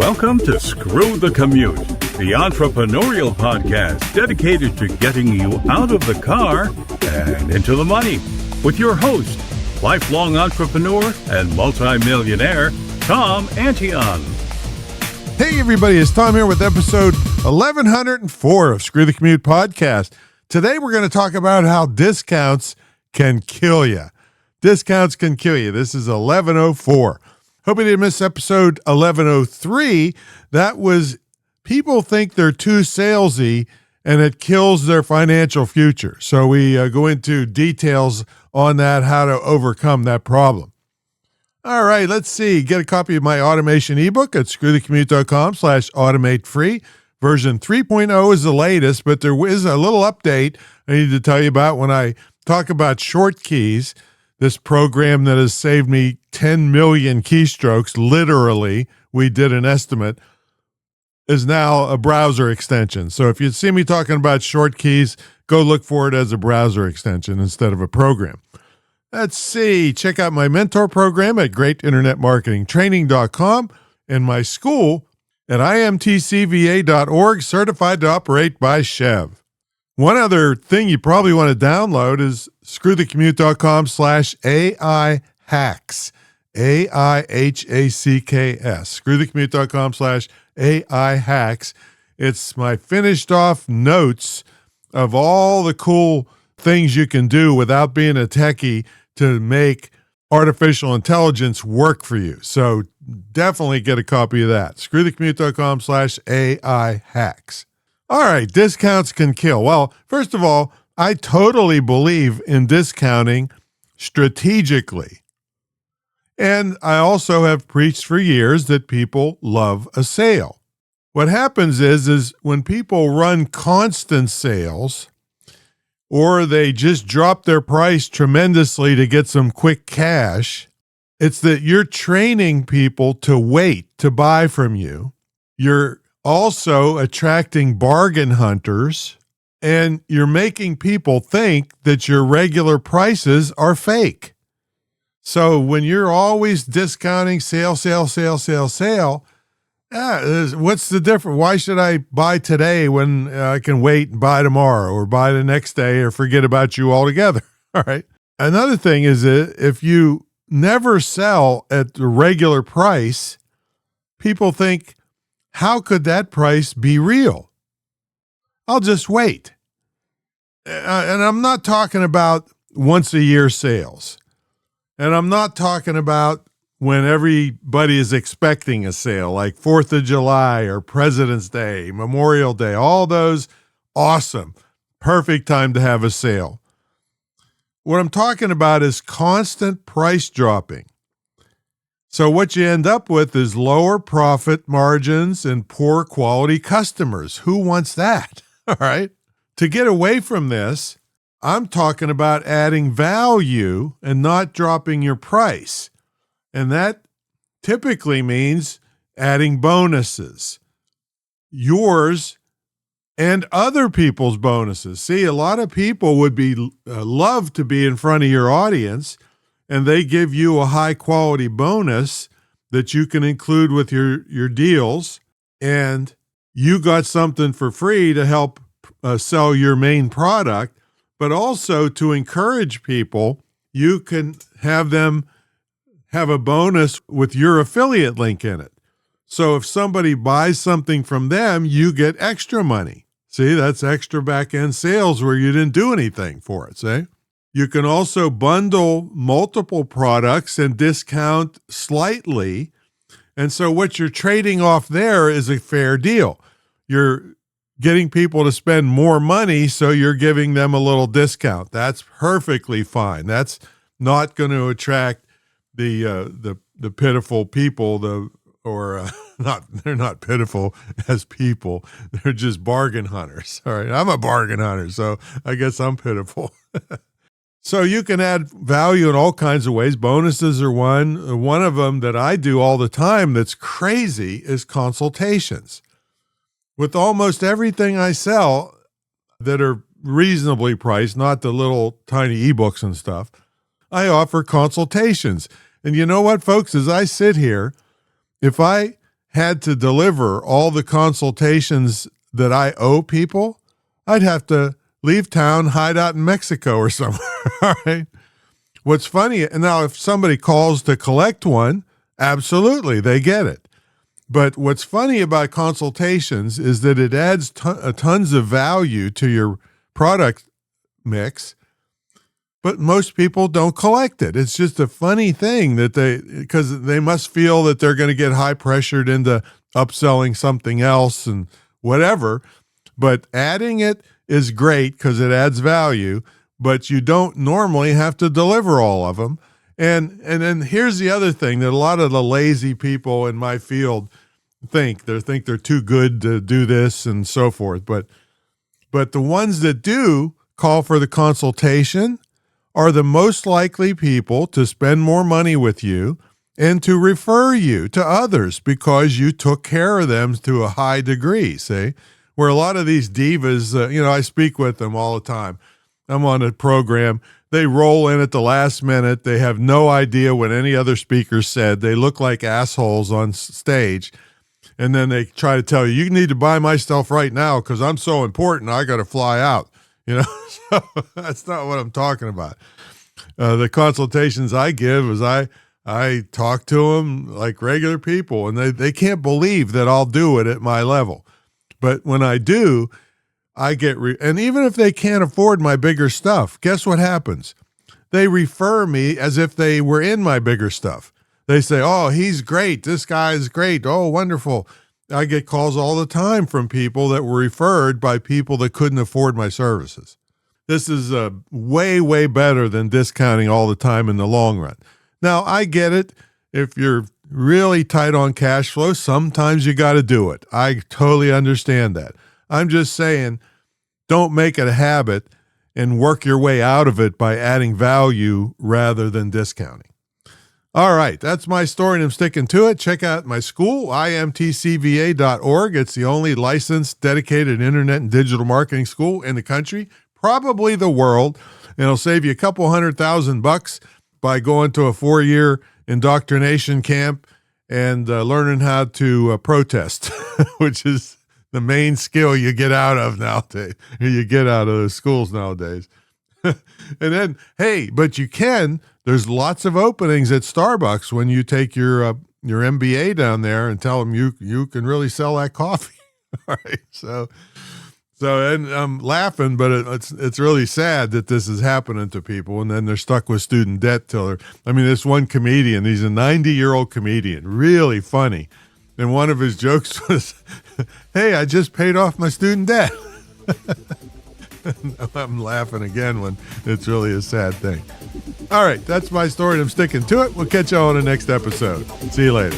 Welcome to Screw the Commute, the entrepreneurial podcast dedicated to getting you out of the car and into the money. With your host, lifelong entrepreneur and multimillionaire, Tom Antion. Hey everybody, it's Tom here with episode 1104 of Screw the Commute podcast. Today we're going to talk about how discounts can kill you. Discounts can kill you. This is 1104. Hope you didn't miss episode 1103. That was people think they're too salesy and it kills their financial future. So we go into details on that, how to overcome that problem. All right, let's see. Get a copy of my automation ebook at screwthecommute.com/automate free. Version 3.0 is the latest, but there is a little update I need to tell you about when I talk about short keys. This program that has saved me 10 million keystrokes, literally, we did an estimate, is now a browser extension. So if you see me talking about short keys, go look for it as a browser extension instead of a program. Let's see. Check out my mentor program at greatinternetmarketingtraining.com and my school at imtcva.org, certified to operate by Chev. One other thing you probably want to download is screwthecommute.com/AI hacks. AIHACKS. Screwthecommute.com/AI hacks. It's my finished off notes of all the cool things you can do without being a techie to make artificial intelligence work for you. So definitely get a copy of that. Screwthecommute.com/AI hacks. All right, discounts can kill. Well, first of all, I totally believe in discounting strategically. And I also have preached for years that people love a sale. What happens is when people run constant sales or they just drop their price tremendously to get some quick cash, it's that you're training people to wait to buy from you. You're also attracting bargain hunters, and you're making people think that your regular prices are fake. So when you're always discounting sale, what's the difference? Why should I buy today when I can wait and buy tomorrow or buy the next day or forget about you altogether? All right. Another thing is that if you never sell at the regular price, people think, how could that price be real? I'll just wait. And I'm not talking about once a year sales. And I'm not talking about when everybody is expecting a sale, like 4th of July or President's Day, Memorial Day, all those awesome, perfect time to have a sale. What I'm talking about is constant price dropping. So what you end up with is lower profit margins and poor quality customers. Who wants that? All right. To get away from this, I'm talking about adding value and not dropping your price. And that typically means adding bonuses, yours and other people's bonuses. See, a lot of people would love to be in front of your audience, and they give you a high quality bonus that you can include with your deals, and you got something for free to help sell your main product. But also to encourage people, you can have them have a bonus with your affiliate link in it. So if somebody buys something from them, you get extra money. See, that's extra back-end sales where you didn't do anything for it, see? You can also bundle multiple products and discount slightly. And so what you're trading off there is a fair deal. You're getting people to spend more money, so you're giving them a little discount. That's perfectly fine. That's not going to attract the pitiful people. They're not pitiful as people. They're just bargain hunters. All right, I'm a bargain hunter, so I guess I'm pitiful. So you can add value in all kinds of ways. Bonuses are one. One of them that I do all the time that's crazy is consultations. With almost everything I sell that are reasonably priced, not the little tiny ebooks and stuff, I offer consultations. And you know what, folks, as I sit here, if I had to deliver all the consultations that I owe people, I'd have to leave town, hide out in Mexico or somewhere. All right. What's funny, and now if somebody calls to collect one, absolutely, they get it. But what's funny about consultations is that it adds tons of value to your product mix, but most people don't collect it. It's just a funny thing that because they must feel that they're going to get high pressured into upselling something else and whatever. But adding it is great because it adds value, but you don't normally have to deliver all of them. And then here's the other thing that a lot of the lazy people in my field think they're too good to do this and so forth. But the ones that do call for the consultation are the most likely people to spend more money with you and to refer you to others because you took care of them to a high degree, see? Where a lot of these divas, I speak with them all the time. I'm on a program. They roll in at the last minute. They have no idea what any other speaker said. They look like assholes on stage. And then they try to tell you need to buy my stuff right now because I'm so important. I got to fly out. So that's not what I'm talking about. The consultations I give is I talk to them like regular people, and they can't believe that I'll do it at my level. But when I do, I get, and even if they can't afford my bigger stuff, guess what happens? They refer me as if they were in my bigger stuff. They say, oh, he's great. This guy is great. Oh, wonderful. I get calls all the time from people that were referred by people that couldn't afford my services. This is way, way better than discounting all the time in the long run. Now, I get it. If you're really tight on cash flow, sometimes you got to do it. I totally understand that. I'm just saying, don't make it a habit and work your way out of it by adding value rather than discounting. All right, that's my story, and I'm sticking to it. Check out my school, imtcva.org. It's the only licensed, dedicated internet and digital marketing school in the country, probably the world, and it'll save you a couple $100,000 by going to a 4-year indoctrination camp and learning how to protest, which is the main skill you get out of nowadays. You get out of those schools nowadays. And then, hey, but you can. There's lots of openings at Starbucks when you take your MBA down there and tell them you can really sell that coffee. All right, so and I'm laughing, but it's really sad that this is happening to people, and then they're stuck with student debt this one comedian, he's a 90-year-old comedian, really funny, and one of his jokes was, "Hey, I just paid off my student debt." I'm laughing again when it's really a sad thing. All right, that's my story, and I'm sticking to it. We'll catch you on the next episode. See you later.